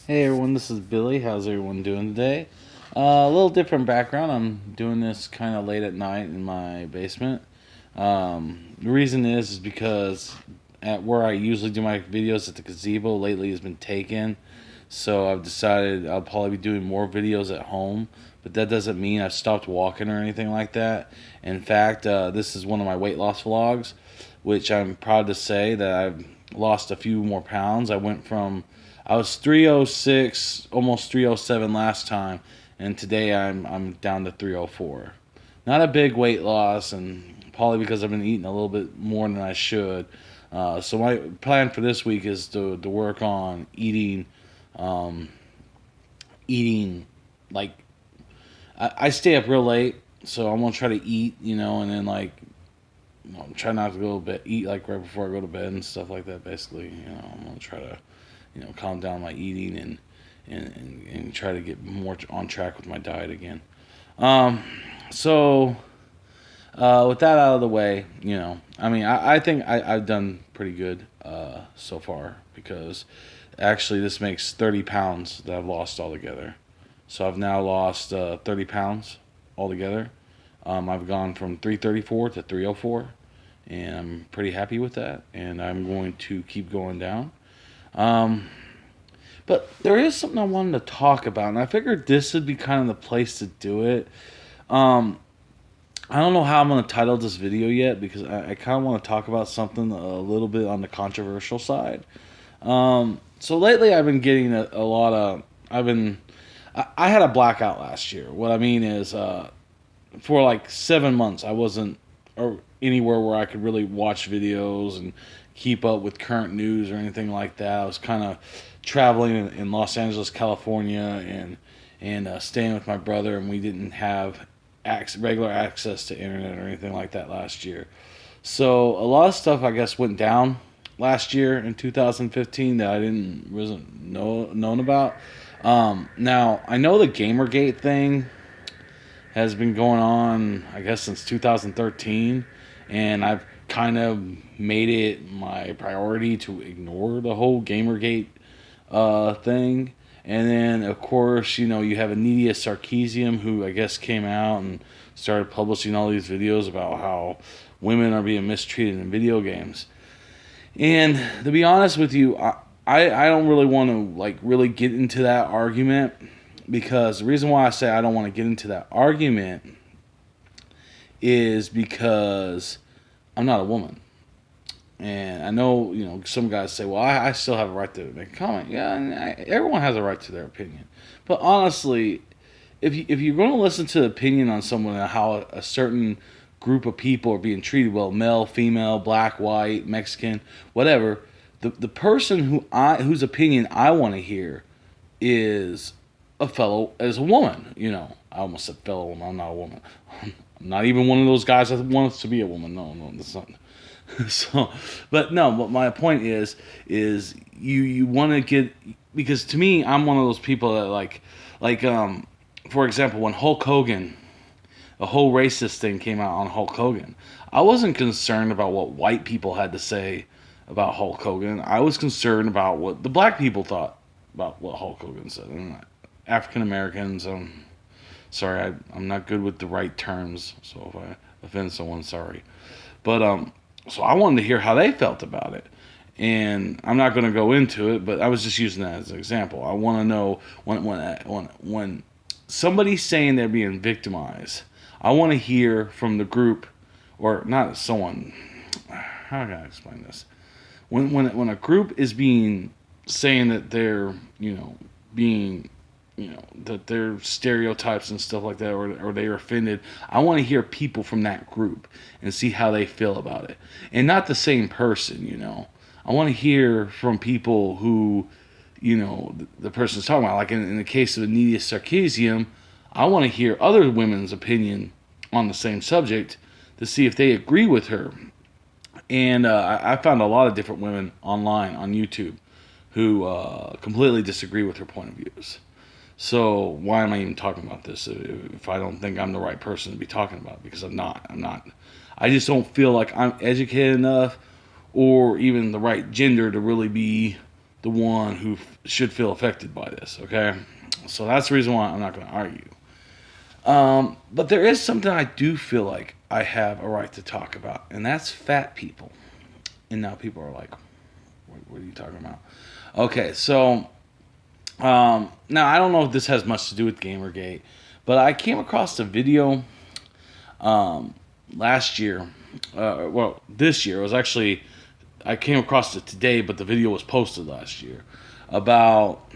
Hey everyone, this is Billy. How's everyone doing today? A little different background. I'm doing this kind of late at night in my basement. The reason is because at where I usually do my videos at the gazebo lately has been taken. So I've decided I'll probably be doing more videos at home. But that doesn't mean I've stopped walking or anything like that. In fact, this is one of my weight loss vlogs, which I'm proud to say that I've lost a few more pounds. I was 306, almost 307 last time, and today I'm down to 304. Not a big weight loss, and probably because I've been eating a little bit more than I should. So my plan for this week is to work on um, eating like I stay up real late, so I'm gonna try to eat, and then try not to go to bed, eat like right before I go to bed and stuff like that. Basically, I'm gonna try to calm down my eating and try to get more on track with my diet again. Um, so with that out of the way, I think I've done pretty good so far because actually this makes 30 pounds that I've lost altogether. So I've now lost 30 pounds altogether. I've gone from 334 to 304, and I'm pretty happy with that. And I'm going to keep going down. Um, but there is something I wanted to talk about, and I figured this would be kind of the place to do it. Um, I don't know how I'm going to title this video yet because I kind of want to talk about something a little bit on the controversial side. So lately I've been getting a lot of. I had a blackout last year. What I mean is, for like 7 months, I wasn't or anywhere where I could really watch videos and keep up with current news or anything like that. I was kind of traveling in Los Angeles, California, and staying with my brother, and we didn't have regular access to internet or anything like that last year. So a lot of stuff, I guess, went down last year in 2015 that I didn't wasn't known about. Now I know the Gamergate thing has been going on, I guess, since 2013, and I've kind of made it my priority to ignore the whole Gamergate thing. And then, of course, you have Anidia Sarkeesian, who I guess came out and started publishing all these videos about how women are being mistreated in video games. And to be honest with you, I don't really want to really get into that argument because the reason why I say I don't want to get into that argument is because I'm not a woman. And I know, some guys say, well, I still have a right to make a comment. Yeah, and everyone has a right to their opinion. But honestly, if you're going to listen to the opinion on someone and how a certain group of people are being treated, well, male, female, black, white, Mexican, whatever, the person whose opinion I want to hear is as a woman. I almost said fellow woman. I'm not a woman. I'm not even one of those guys that wants to be a woman. No, that's not. So, but no. But my point is you want to get, because to me, I'm one of those people that for example, when Hulk Hogan, the whole racist thing came out on Hulk Hogan, I wasn't concerned about what white people had to say about Hulk Hogan. I was concerned about what the black people thought about what Hulk Hogan said. And African Americans, sorry, I'm not good with the right terms, so if I offend someone, sorry. But so I wanted to hear how they felt about it. And I'm not going to go into it, but I was just using that as an example. I want to know when somebody's saying they're being victimized, I want to hear from the group, or not someone. How can I explain this? When a group is being saying that they're being that they're stereotypes and stuff like that, or they're offended, I want to hear people from that group and see how they feel about it, and not the same person. I want to hear from people who the person's talking about. Like in the case of Anidia Sarkeesian, I want to hear other women's opinion on the same subject to see if they agree with her. And I found a lot of different women online on YouTube who completely disagree with her point of views. So why am I even talking about this if I don't think I'm the right person to be talking about? Because I'm not. I just don't feel like I'm educated enough or even the right gender to really be the one who should feel affected by this. Okay, so that's the reason why I'm not going to argue. But there is something I do feel like I have a right to talk about, and that's fat people. And now people are like, what are you talking about? Okay, so now I don't know if this has much to do with Gamergate, but I came across a video last year. This year. It was actually, I came across it today, but the video was posted last year about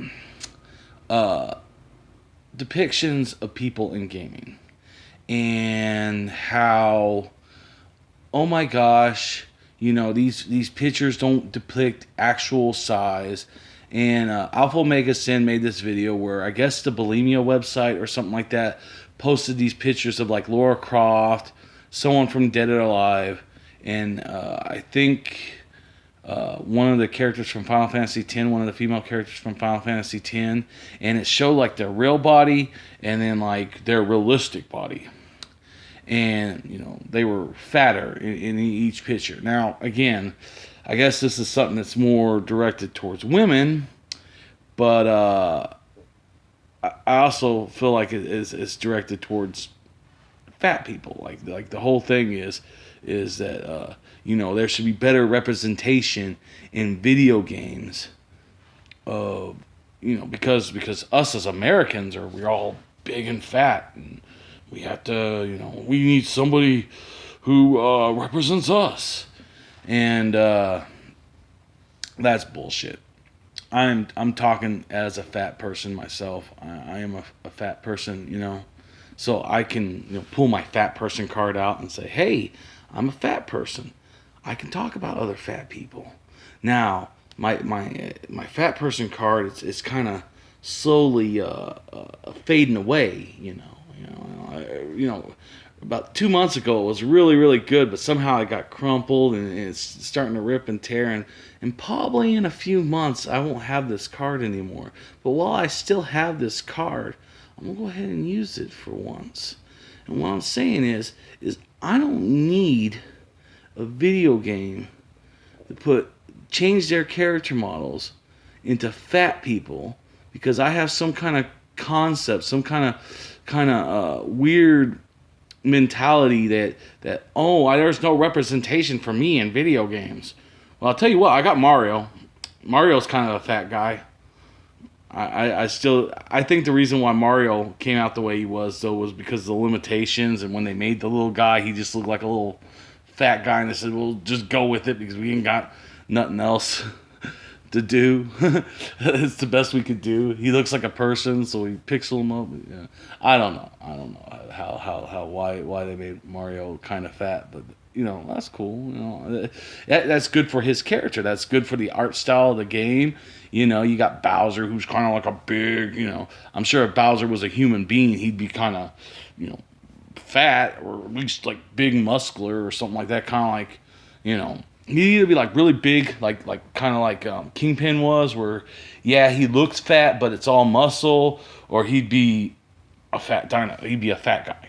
depictions of people in gaming and how, oh my gosh, these pictures don't depict actual size. And Alpha Omega Sin made this video where I guess the Bulimia website or something like that posted these pictures of like Lara Croft, someone from Dead or Alive, and I think one of the characters from Final Fantasy X, one of the female characters from Final Fantasy X, and it showed like their real body and then like their realistic body. And, they were fatter in each picture. Now, again, I guess this is something that's more directed towards women, but I also feel like it's directed towards fat people. Like the whole thing is that there should be better representation in video games. Because us as Americans we're all big and fat, and we have to we need somebody who represents us, and that's bullshit. I'm talking as a fat person myself. I am a fat person, so I can pull my fat person card out and say, hey, I'm a fat person. I can talk about other fat people. Now, my fat person card is kind of slowly fading away. About 2 months ago it was really, really good, but somehow it got crumpled and it's starting to rip and tear, and probably in a few months I won't have this card anymore. But while I still have this card, I'm gonna go ahead and use it for once. And what I'm saying is I don't need a video game to change their character models into fat people because I have some kind of concept, some kind of weird mentality that there's no representation for me in video games. Well, I'll tell you what, I got Mario. Mario's kind of a fat guy. I think the reason why Mario came out the way he was though was because of the limitations, and when they made the little guy, he just looked like a little fat guy, and they said, "Well, just go with it because we ain't got nothing else to do." It's the best we could do. He looks like a person, so we pixel him up. Yeah. I don't know why they made Mario kind of fat, but that's cool. That's good for his character. That's good for the art style of the game. You got Bowser, who's kind of like a big. I'm sure if Bowser was a human being, he'd be kind of, fat, or at least like big, muscular, or something like that. Kind of like, he'd either be like really big, like kind of like Kingpin was, where he looks fat, but it's all muscle, or he'd be a fat dino. He'd be a fat guy,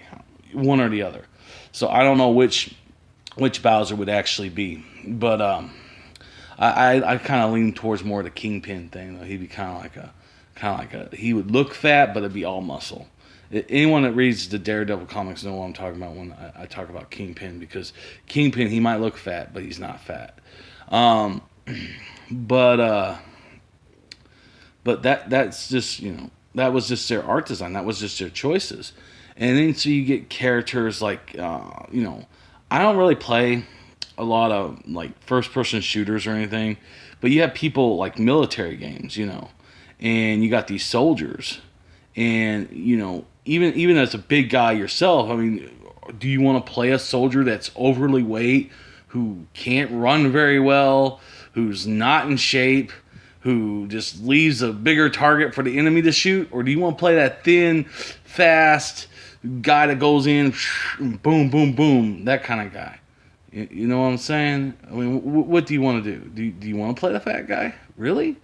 one or the other. So I don't know which Bowser would actually be, but I kind of lean towards more the Kingpin thing. Though he'd be kind of like a he would look fat, but it'd be all muscle. Anyone that reads the Daredevil comics know what I'm talking about when I talk about Kingpin, because Kingpin, he might look fat, but he's not fat. But that's just that was just their art design. That was just their choices. And then so you get characters like I don't really play a lot of like first person shooters or anything, but you have people like military games, and you got these soldiers, and even as a big guy yourself, I mean, do you want to play a soldier that's overly weight, who can't run very well, who's not in shape, who just leaves a bigger target for the enemy to shoot? Or do you want to play that thin, fast guy that goes in, boom, boom, boom, that kind of guy? You know what I'm saying? I mean, what do you want to do? Do you want to play the fat guy? Really?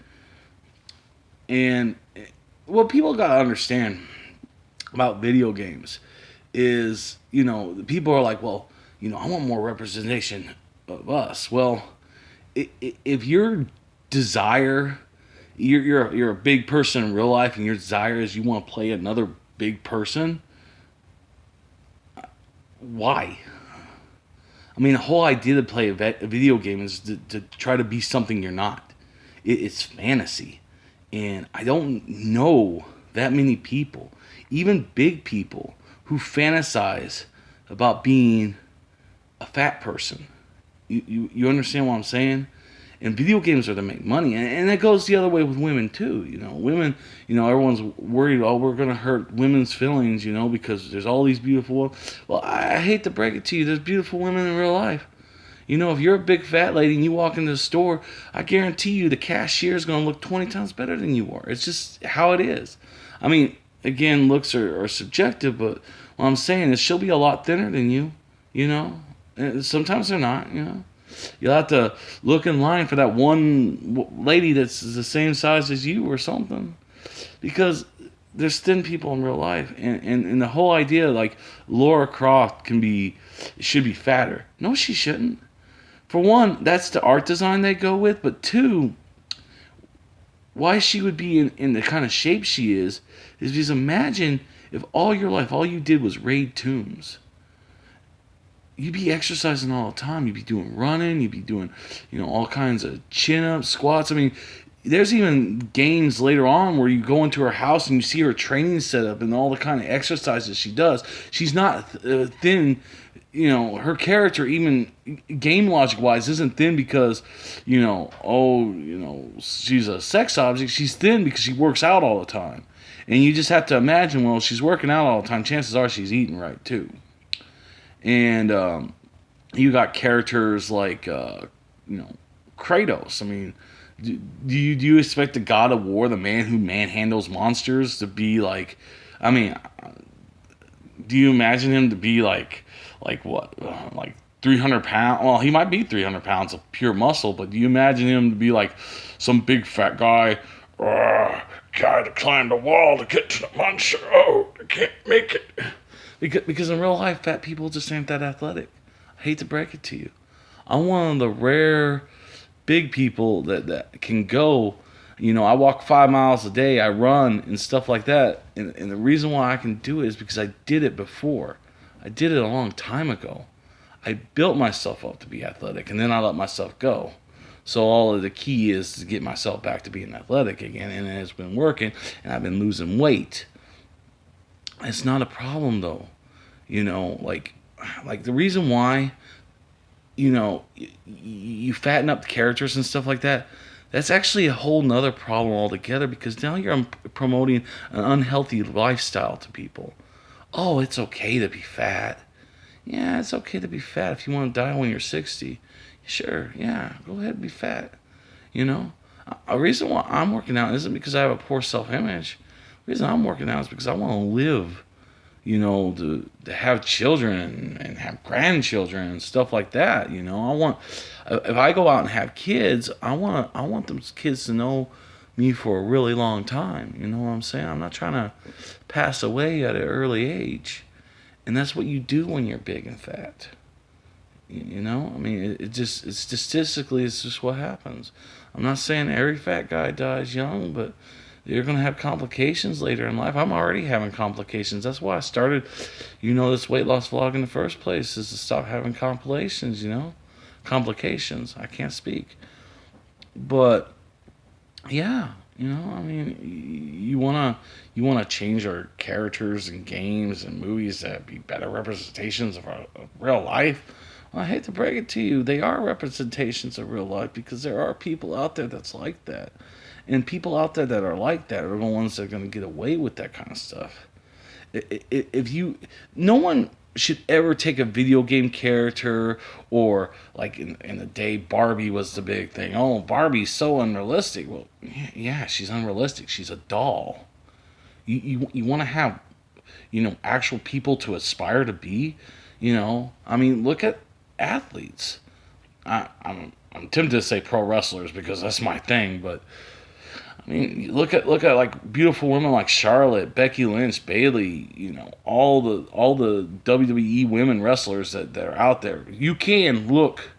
And what people got to understand about video games is, people are like, well, I want more representation of us. Well, if your desire you're a big person in real life, and your desire is you want to play another big person. Why? I mean, the whole idea to play a video game is to try to be something you're not. It's fantasy. And I don't know that many people, even big people, who fantasize about being a fat person. You understand what I'm saying? And video games are to make money, and that goes the other way with women too. Women, everyone's worried, oh, we're gonna hurt women's feelings, because there's all these beautiful. Well, I hate to break it to you, there's beautiful women in real life. If you're a big fat lady and you walk into the store, I guarantee you the cashier is gonna look 20 times better than you are. It's just how it is. I mean, again, looks are subjective, but what I'm saying is she'll be a lot thinner than you. And sometimes they're not. You'll have to look in line for that one lady that's the same size as you or something. Because there's thin people in real life. And the whole idea, like, Laura Croft should be fatter. No, she shouldn't. For one, that's the art design they go with. But two, why she would be in the kind of shape she is because imagine if all your life, all you did was raid tombs. You'd be exercising all the time. You'd be doing running. You'd be doing, all kinds of chin-ups, squats. I mean, there's even games later on where you go into her house and you see her training setup and all the kind of exercises she does. She's not thin. Her character, even game logic-wise, isn't thin because, she's a sex object. She's thin because she works out all the time. And you just have to imagine, well, she's working out all the time. Chances are she's eating right, too. And you got characters like, Kratos. I mean, do you expect the God of War, the man who manhandles monsters, to be like? I mean, do you imagine him to be like what? Like 300 pounds? Well, he might be 300 pounds of pure muscle, but do you imagine him to be like some big fat guy? Guy to climb the wall to get to the monster. Oh, I can't make it. Because in real life, fat people just ain't that athletic. I hate to break it to you. I'm one of the rare big people that can go. I walk 5 miles a day. I run and stuff like that. And the reason why I can do it is because I did it before. I did it a long time ago. I built myself up to be athletic, and then I let myself go. So all of the key is to get myself back to being athletic again, and it's been working, and I've been losing weight. It's not a problem though, like the reason why, you fatten up the characters and stuff like that. That's actually a whole nother problem altogether because now you're promoting an unhealthy lifestyle to people. Oh, it's okay to be fat. Yeah, it's okay to be fat if you want to die when you're 60. Sure, yeah, go ahead and be fat. A reason why I'm working out isn't because I have a poor self-image. The reason I'm working out is because I want to live, to have children and have grandchildren and stuff like that. If I go out and have kids, I want those kids to know me for a really long time. You know what I'm saying? I'm not trying to pass away at an early age. And that's what you do when you're big and fat. I mean, it's statistically, it's just what happens. I'm not saying every fat guy dies young, but you're going to have complications later in life. I'm already having complications. That's why I started, this weight loss vlog in the first place, is to stop having complications, Complications. I can't speak. But, yeah, I mean, you want to change our characters and games and movies to be better representations of real life. Well, I hate to break it to you, they are representations of real life because there are people out there that's like that. And people out there that are like that are the ones that are going to get away with that kind of stuff. No one should ever take a video game character or like in the day Barbie was the big thing. Oh, Barbie's so unrealistic. Well, yeah, she's unrealistic. She's a doll. You want to have, actual people to aspire to be. I mean, look at athletes. I'm tempted to say pro wrestlers because that's my thing, but I mean, look at like beautiful women like Charlotte, Becky Lynch, Bayley. All the WWE women wrestlers that are out there. You can look,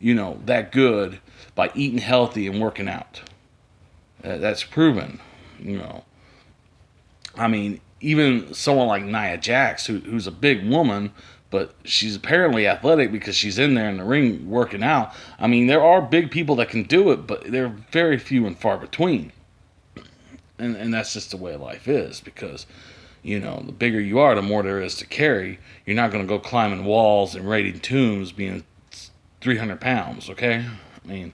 that good by eating healthy and working out. That's proven. You know, I mean, even someone like Nia Jax, who's a big woman, but she's apparently athletic because she's in there in the ring working out. I mean, there are big people that can do it, but they're very few and far between. And that's just the way life is, because the bigger you are, the more there is to carry. You're not going to go climbing walls and raiding tombs being 300 pounds, okay? I mean,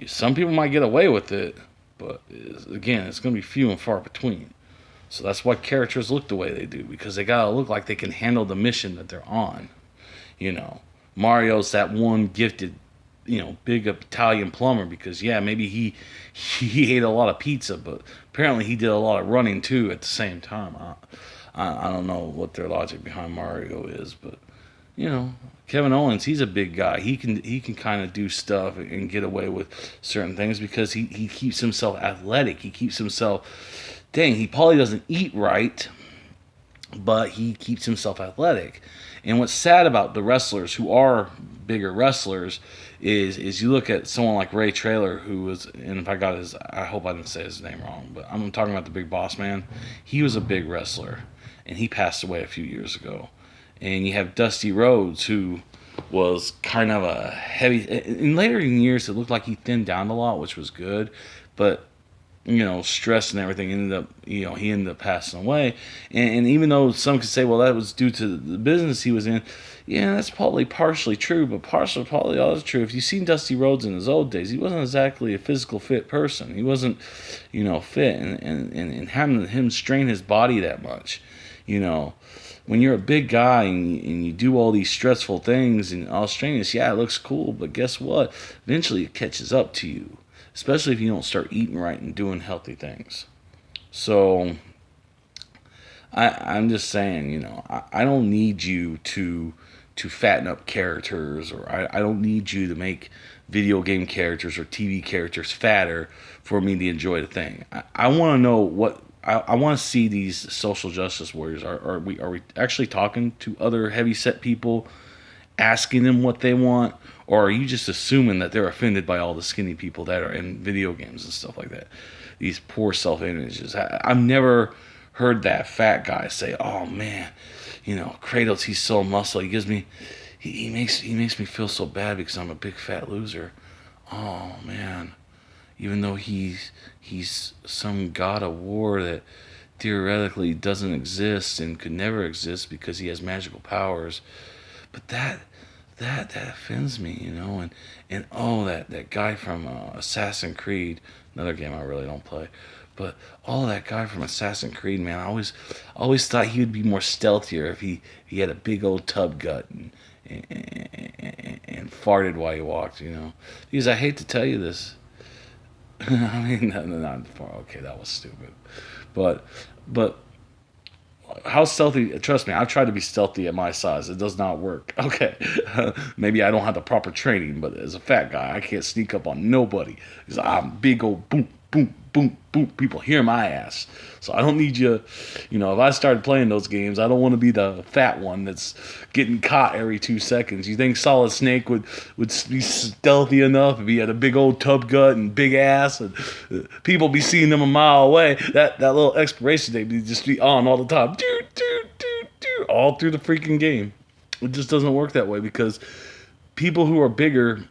some people might get away with it, but again, it's going to be few and far between. So that's why characters look the way they do, because they got to look like they can handle the mission that they're on. Mario's that one gifted, big Italian plumber, because maybe he ate a lot of pizza, but apparently he did a lot of running too at the same time. I don't know what their logic behind Mario is, but Kevin Owens, he's a big guy. He can kind of do stuff and get away with certain things because he keeps himself athletic. He keeps himself, he probably doesn't eat right, but he keeps himself athletic. And what's sad about the wrestlers who are bigger wrestlers is you look at someone like Ray Traylor, who was, and if I hope I didn't say his name wrong, but I'm talking about the Big Boss Man. He was a big wrestler, and he passed away a few years ago. And you have Dusty Rhodes, who was kind of a heavy. In later years, it looked like he thinned down a lot, which was good, but stress and everything he ended up passing away. And even though some could say, well, that was due to the business he was in, that's probably partially true, but probably also true. If you've seen Dusty Rhodes in his old days, he wasn't exactly a physical fit person. He wasn't, fit, and having him strain his body that much, when you're a big guy and you do all these stressful things and all strenuous, it looks cool, but guess what? Eventually it catches up to you, especially if you don't start eating right and doing healthy things. So I'm just saying, I don't need you to fatten up characters, or I don't need you to make video game characters or TV characters fatter for me to enjoy the thing. I want to know what I want to see these social justice warriors. Are we actually talking to other heavy set people, asking them what they want, or are you just assuming that they're offended by all the skinny people that are in video games and stuff like that? These poor self images. I've never heard that fat guy say, "Oh man, Kratos, he's so muscle. He makes me feel so bad because I'm a big fat loser. Oh man." Even though he's some god of war that theoretically doesn't exist and could never exist because he has magical powers, but that offends me, and that guy from Assassin's Creed, another game I really don't play, but that guy from Assassin's Creed, man, I always thought he would be more stealthier if he had a big old tub gut and farted while he walked, because I hate to tell you this. I mean, not far. Okay, that was stupid. But how stealthy? Trust me, I've tried to be stealthy at my size. It does not work. Okay, maybe I don't have the proper training, but as a fat guy, I can't sneak up on nobody because I'm big old boom, boom, boom, boom. People hear my ass. So I don't need you. If I started playing those games, I don't want to be the fat one that's getting caught every 2 seconds. You think Solid Snake would be stealthy enough if he had a big old tub gut and big ass, and people be seeing him a mile away? That little expiration date would just be on all the time, all through the freaking game. It just doesn't work that way because people who are bigger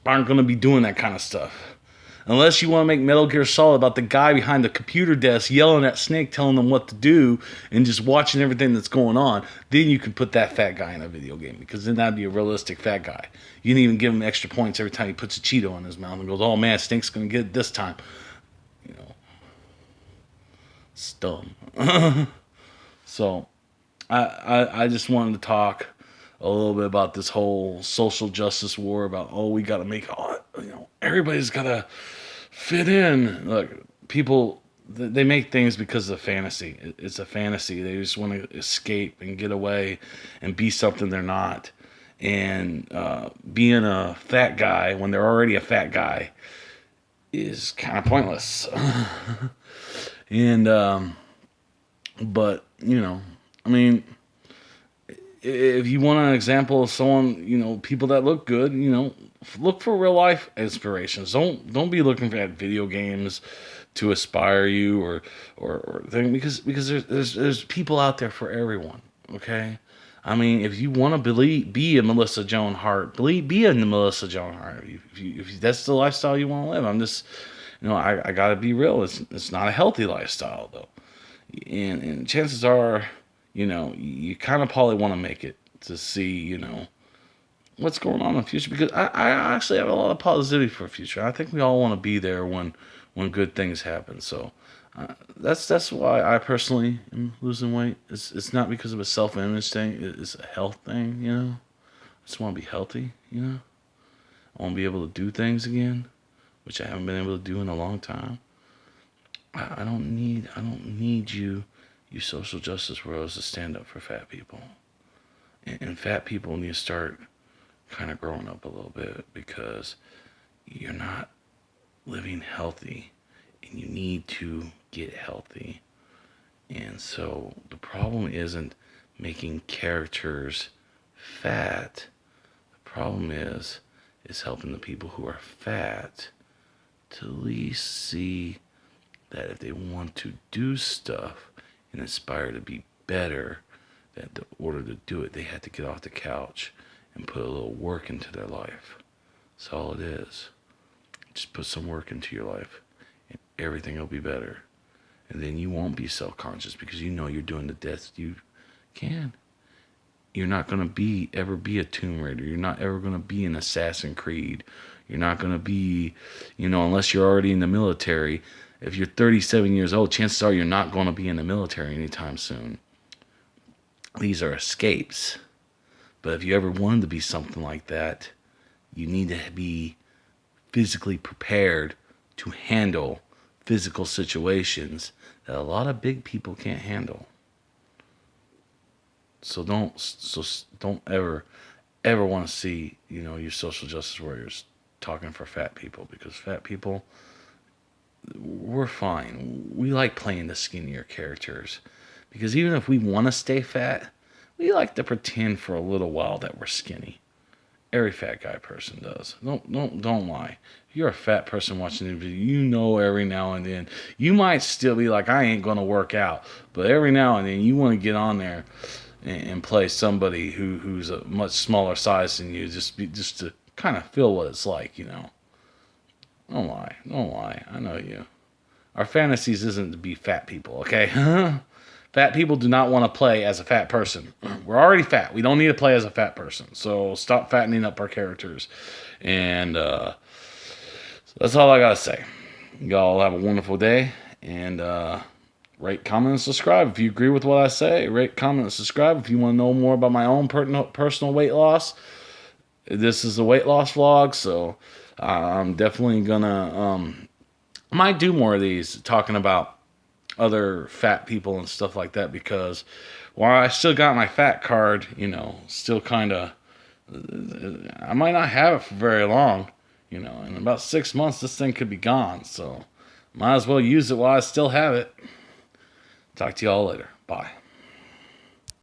aren't going to be doing that kind of stuff. Unless you want to make Metal Gear Solid about the guy behind the computer desk yelling at Snake, telling them what to do, and just watching everything that's going on, then you can put that fat guy in a video game, because then that'd be a realistic fat guy. You can even give him extra points every time he puts a Cheeto in his mouth and goes, "Oh man, Snake's going to get it this time." It's dumb. So, I just wanted to talk a little bit about this whole social justice war about, we got to make, everybody's got to fit in. Look, people, they make things because of fantasy. It's a fantasy. They just want to escape and get away and be something they're not. And being a fat guy when they're already a fat guy is kind of pointless. And, but, if you want an example of someone, people that look good, look for real life inspirations. Don't be looking at video games to aspire you or thing, because there's people out there for everyone. Okay, I mean, if you want to be a Melissa Joan Hart, be a Melissa Joan Hart. If that's the lifestyle you want to live, I'm just, I got to be real. It's not a healthy lifestyle though, and chances are, you kind of probably want to make it to see, what's going on in the future, because I actually have a lot of positivity for the future. I think we all want to be there when good things happen. So that's why I personally am losing weight. It's not because of a self-image thing. It's a health thing. I just want to be healthy. I want to be able to do things again, which I haven't been able to do in a long time. I don't need you social justice worlds to stand up for fat people. And fat people need to start kind of growing up a little bit, because you're not living healthy and you need to get healthy. And so the problem isn't making characters fat. The problem is helping the people who are fat to at least see that if they want to do stuff and aspire to be better, that in order to do it, they have to get off the couch and put a little work into their life. That's all it is. Just put some work into your life and everything will be better. And then you won't be self-conscious, because you're doing the best you can. You're not going to ever be a Tomb Raider. You're not ever going to be an Assassin's Creed. You're not going to be, unless you're already in the military. If you're 37 years old, chances are you're not going to be in the military anytime soon. These are escapes. But if you ever wanted to be something like that, you need to be physically prepared to handle physical situations that a lot of big people can't handle. So don't ever want to see, your social justice warriors talking for fat people, because fat people, we're fine. We like playing the skinnier characters, because even if we want to stay fat, we like to pretend for a little while that we're skinny. Every fat guy person does. Don't lie. If you're a fat person watching the video, every now and then you might still be like, I ain't gonna work out, but every now and then you want to get on there and play somebody who's a much smaller size than you, just to kind of feel what it's like. Don't lie. I know you. Our fantasies isn't to be fat people, okay? Fat people do not want to play as a fat person. We're already fat. We don't need to play as a fat person. So stop fattening up our characters. And so that's all I got to say. Y'all have a wonderful day. And rate, comment, and subscribe. If you agree with what I say, rate, comment, and subscribe. If you want to know more about my own personal weight loss, this is a weight loss vlog. So I'm definitely going to... I might do more of these talking about other fat people and stuff like that, because while I still got my fat card, still kind of, I might not have it for very long, in about 6 months this thing could be gone, so might as well use it while I still have it. Talk to y'all later. Bye.